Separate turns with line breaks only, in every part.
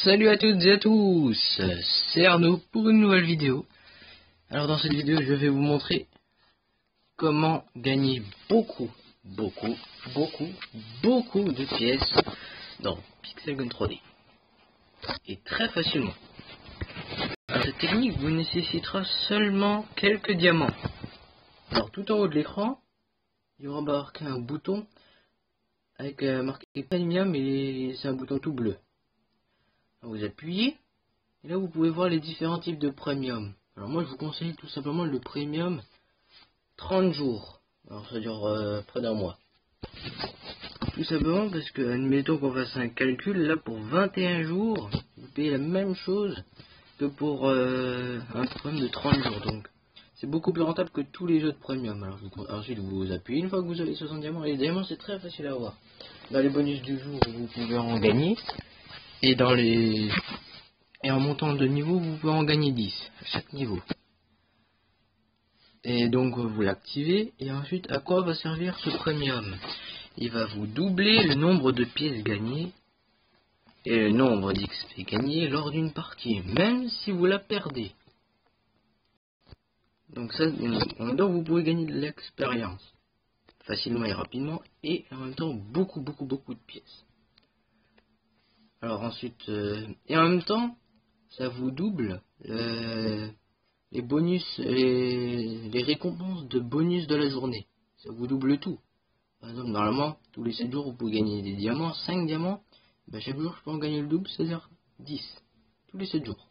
Salut à toutes et à tous, c'est Arnaud pour une nouvelle vidéo. Alors dans cette vidéo je vais vous montrer comment gagner beaucoup de pièces dans Pixel Gun 3D. Et très facilement. Alors cette technique vous nécessitera seulement quelques diamants. Alors tout en haut de l'écran, il y aura marqué un bouton avec marqué Premium et c'est un bouton tout bleu. Alors vous appuyez et là vous pouvez voir les différents types de premium. Alors moi je vous conseille tout simplement le premium 30 jours. Alors ça dure près d'un mois. Tout simplement parce que admettons qu'on fasse un calcul, là pour 21 jours vous payez la même chose que pour un premium de 30 jours. Donc c'est beaucoup plus rentable que tous les autres premium. Alors ensuite vous appuyez une fois que vous avez 60 diamants. Et les diamants c'est très facile à avoir. Dans les bonus du jour vous pouvez en gagner. Et en montant de niveau, vous pouvez en gagner 10 à chaque niveau. Et donc vous l'activez. Et ensuite, à quoi va servir ce premium? Il va vous doubler le nombre de pièces gagnées et le nombre d'XP gagnés lors d'une partie, même si vous la perdez. Donc ça, en même temps, vous pouvez gagner de l'expérience facilement et rapidement, et en même temps beaucoup de pièces. Alors ensuite, et en même temps, ça vous double les bonus, les récompenses de bonus de la journée. Ça vous double tout. Par exemple, normalement, tous les 7 jours, vous pouvez gagner des diamants, 5 diamants. Ben, chaque jour, je peux en gagner le double, c'est-à-dire 10. Tous les 7 jours.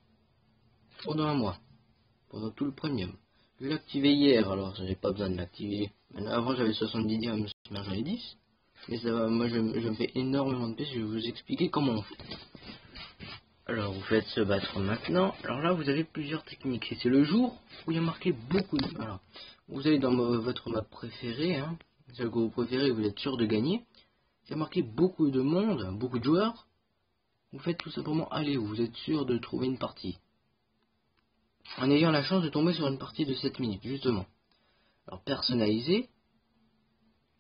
Pendant un mois. Pendant tout le premium. Je l'ai activé hier, alors j'ai pas besoin de l'activer. Avant, j'avais 70 diamants, maintenant j'en ai 10. Mais ça va, moi je me fais énormément de pièces, je vais vous expliquer comment on fait. Alors vous faites se battre maintenant. Alors là vous avez plusieurs techniques. Et c'est le jour où il y a marqué beaucoup de... Alors, vous allez dans votre map préférée, hein, celle que vous préférez, vous êtes sûr de gagner. Il y a marqué beaucoup de monde, beaucoup de joueurs. Vous faites tout simplement aller où vous êtes sûr de trouver une partie. En ayant la chance de tomber sur une partie de 7 minutes, justement. Alors personnaliser.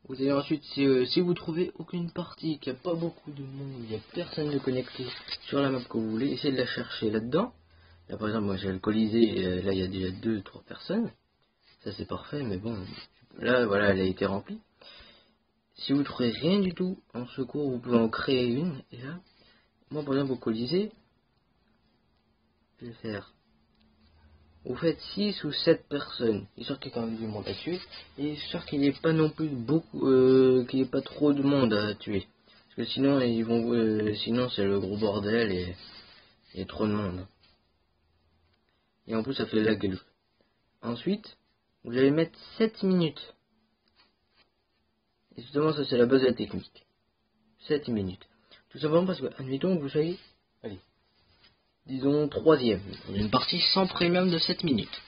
Vous allez ensuite, si vous trouvez aucune partie, qu'il n'y a pas beaucoup de monde, il n'y a personne de connecté sur la map que vous voulez, essayez de la chercher là-dedans. Là par exemple, moi j'ai le Colisée, là il y a déjà 2-3 personnes. Ça c'est parfait, mais bon, là voilà, elle a été remplie. Si vous trouvez rien du tout en secours, vous pouvez en créer une. Et là, moi par exemple au Colisée, je vais faire... Vous faites 6 ou 7 personnes, histoire qu'il y ait quand même du monde à tuer, et histoire qu'il n'y ait pas non plus beaucoup, qu'il n'y ait pas trop de monde à tuer. Parce que sinon, sinon c'est le gros bordel et trop de monde. Et en plus, ça fait laguer le jeu. Ensuite, vous allez mettre 7 minutes. Et justement, ça c'est la base de la technique. 7 minutes. Tout simplement parce que, admettons que vous soyez, allez, disons 3ème, dans une partie sans premium de 7 minutes.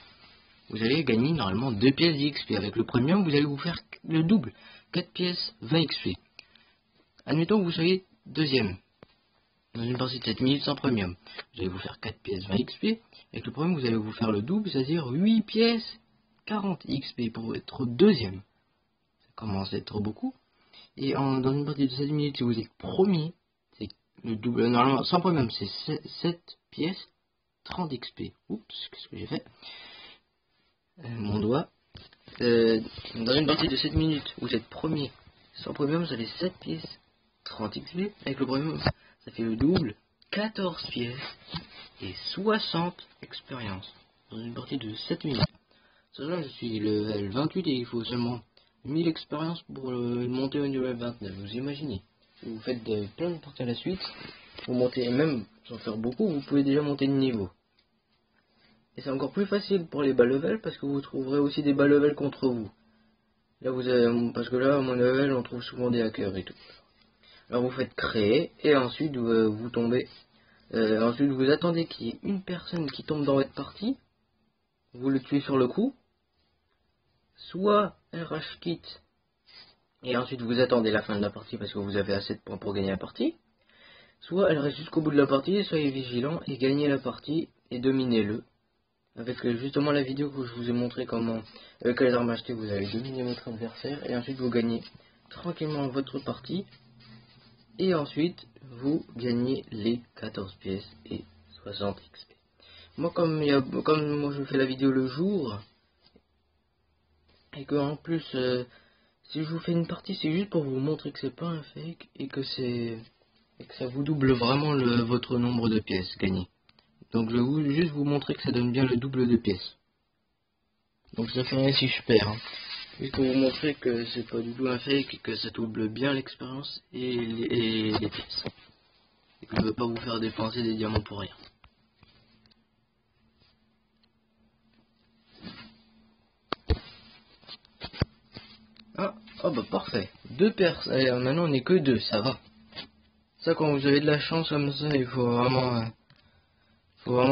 Vous allez gagner normalement 2 pièces d'XP. Avec le premium, vous allez vous faire le double. 4 pièces, 20 XP. Admettons que vous soyez 2ème, dans une partie de 7 minutes sans premium. Vous allez vous faire 4 pièces, 20 XP. Avec le premium, vous allez vous faire le double, c'est-à-dire 8 pièces, 40 XP pour être 2ème. Ça commence à être beaucoup. Et dans une partie de 7 minutes, si vous êtes premier, c'est le double. Normalement, sans premium, c'est 7 pièces, 30 XP. Oups, qu'est-ce que j'ai fait? Mon doigt. Dans une partie de 7 minutes, vous êtes premier. Sans premium, vous avez 7 pièces, 30 XP. Avec le premium, ça fait le double, 14 pièces et 60 expériences. Dans une partie de 7 minutes. Sachant que je suis level 28 et il faut seulement 1000 expériences pour monter au level 29. Vous imaginez. Si vous faites plein de parties à la suite, vous montez, même sans faire beaucoup, vous pouvez déjà monter de niveau. Et c'est encore plus facile pour les bas level parce que vous trouverez aussi des bas level contre vous. Là vous avez, parce que là à mon level on trouve souvent des hackers et tout. Alors vous faites créer et ensuite vous tombez. Ensuite vous attendez qu'il y ait une personne qui tombe dans votre partie. Vous le tuez sur le coup. Soit elle rush quitte et ensuite vous attendez la fin de la partie parce que vous avez assez de points pour gagner la partie. Soit elle reste jusqu'au bout de la partie, soyez vigilant et gagnez la partie et dominez-le. Avec justement la vidéo que je vous ai montré comment, avec les armes achetées, vous allez dominer votre adversaire et ensuite vous gagnez tranquillement votre partie. Et ensuite, vous gagnez les 14 pièces et 60 XP. Moi, comme moi je fais la vidéo le jour, et que en plus, si je vous fais une partie, c'est juste pour vous montrer que c'est pas un fake et que ça vous double vraiment votre nombre de pièces gagnées. Donc je vais juste vous montrer que ça donne bien le double de pièces. Donc ça fait rien si je perds. Hein. Juste pour vous montrer que c'est pas du tout un fake et que ça double bien l'expérience et les pièces. Et que je ne veux pas vous faire dépenser des diamants pour rien. Ah, oh bah parfait. 2 personnes. Allez, maintenant on n'est que 2, ça va. Ça, quand vous avez de la chance comme ça, il faut vraiment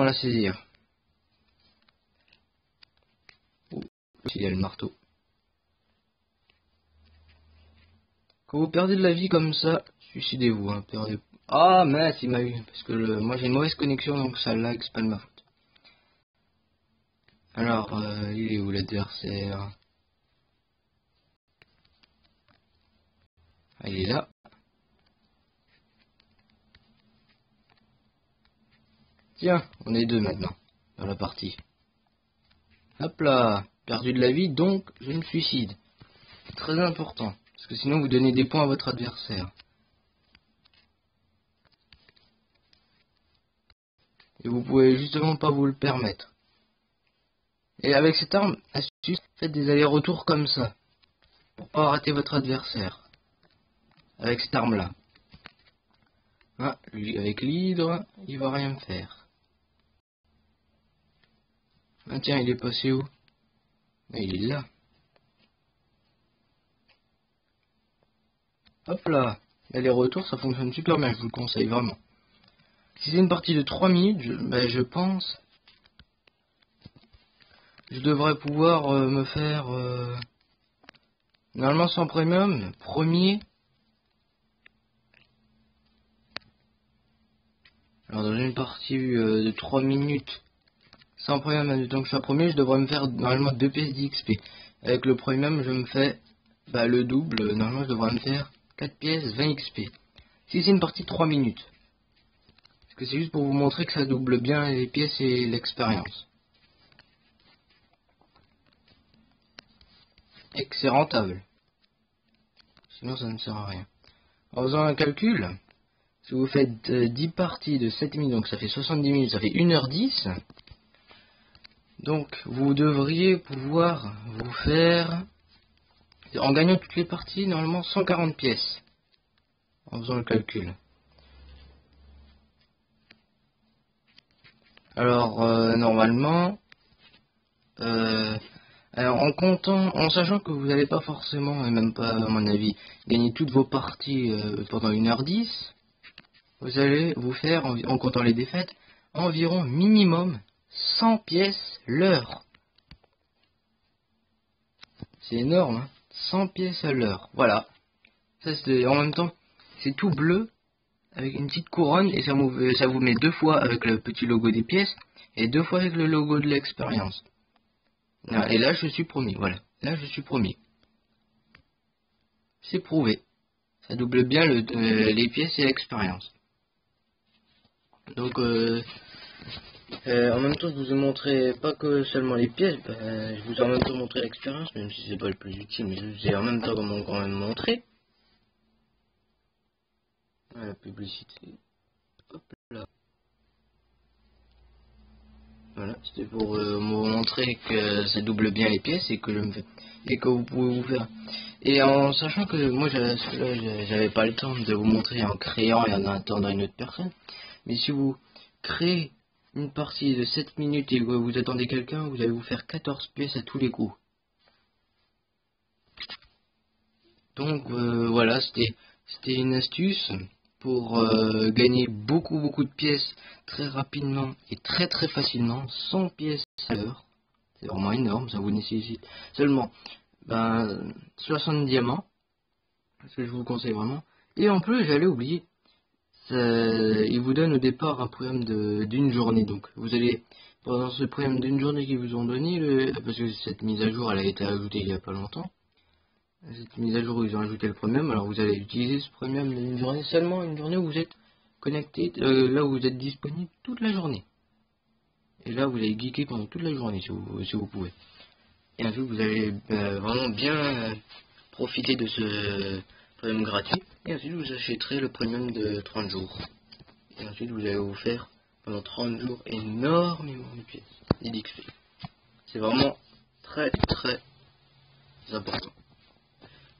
la saisir. Oh, il y a le marteau. Quand vous perdez de la vie comme ça, suicidez-vous. Hein, perdez... Ah mince, il m'a eu. Parce que moi j'ai une mauvaise connexion, donc ça lag, c'est pas de ma faute. Alors, il est où l'adversaire? Ah, il est là. Tiens, on est 2 maintenant, dans la partie. Hop là, perdu de la vie, donc je me suicide. Très important, parce que sinon vous donnez des points à votre adversaire. Et vous pouvez justement pas vous le permettre. Et avec cette arme, astuce, faites des allers-retours comme ça, pour pas rater votre adversaire. Avec cette arme-là. Ah, lui, avec l'hydre, il va rien me faire. Ah tiens, il est passé où? Ah, il est là. Hop là. Les retours, ça fonctionne super bien, je vous le conseille vraiment. Si c'est une partie de 3 minutes, je pense... Je devrais pouvoir me faire... Normalement sans premium, premier... Alors dans une partie de 3 minutes... Sans premium, tant que je sois premier, je devrais me faire normalement 2 pièces d'XP. Avec le premium, je me fais le double. Normalement, je devrais me faire 4 pièces, 20 XP. Si c'est une partie de 3 minutes. Parce que c'est juste pour vous montrer que ça double bien les pièces et l'expérience. Et que c'est rentable. Sinon, ça ne sert à rien. En faisant un calcul, si vous faites 10 parties de 7 minutes, donc ça fait 70 minutes, ça fait 1h10. Donc, vous devriez pouvoir vous faire, en gagnant toutes les parties, normalement 140 pièces. En faisant le calcul. Alors, normalement, alors en sachant que vous n'allez pas forcément, et même pas à mon avis, gagner toutes vos parties pendant 1h10, vous allez vous faire, en comptant les défaites, environ minimum 100 pièces l'heure. C'est énorme, hein, 100 pièces à l'heure. Voilà. Ça, c'est en même temps, c'est tout bleu avec une petite couronne et ça vous met 2 fois avec le petit logo des pièces et 2 fois avec le logo de l'expérience. Et là, je suis premier. Voilà. Là, je suis premier. C'est prouvé. Ça double bien les pièces et l'expérience. Donc, en même temps, je vous ai montré pas que seulement les pièces, je vous ai en même temps montré l'expérience, même si c'est pas le plus utile, mais je vous ai en même temps quand même montré. Ah, la publicité. Hop là. Voilà, c'était pour vous montrer que ça double bien les pièces et que vous pouvez vous faire. Et en sachant que moi j'avais pas le temps de vous montrer en créant et en attendant une autre personne, mais si vous créez une partie de 7 minutes et que vous attendez quelqu'un, vous allez vous faire 14 pièces à tous les coups. Donc voilà, c'était une astuce pour gagner beaucoup de pièces très rapidement et très facilement, 100 pièces à l'heure. C'est vraiment énorme, ça vous nécessite seulement 60 diamants, ce que je vous conseille vraiment. Et en plus, j'allais oublier, il vous donne au départ un premium d'une journée. Donc vous allez, pendant ce premium d'une journée qu'ils vous ont donné, parce que cette mise à jour elle a été ajoutée il n'y a pas longtemps, cette mise à jour où ils ont ajouté le premium, alors vous allez utiliser ce premium d'une journée, seulement une journée où vous êtes connecté là où vous êtes disponible toute la journée. Et là, vous allez geeker pendant toute la journée si vous pouvez. Et ensuite, vous allez vraiment bien profiter de ce premium gratuit. Et ensuite, vous achèterez le premium de 30 jours. Et ensuite, vous allez vous faire pendant 30 jours énormément de pièces et d'XP. C'est vraiment très important.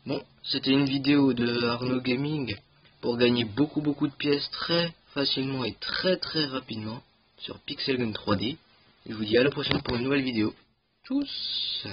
Bon, c'était une vidéo de Arnaud Gaming pour gagner beaucoup de pièces très facilement et très rapidement sur Pixel Gun 3D. Je vous dis à la prochaine pour une nouvelle vidéo. Tchuss!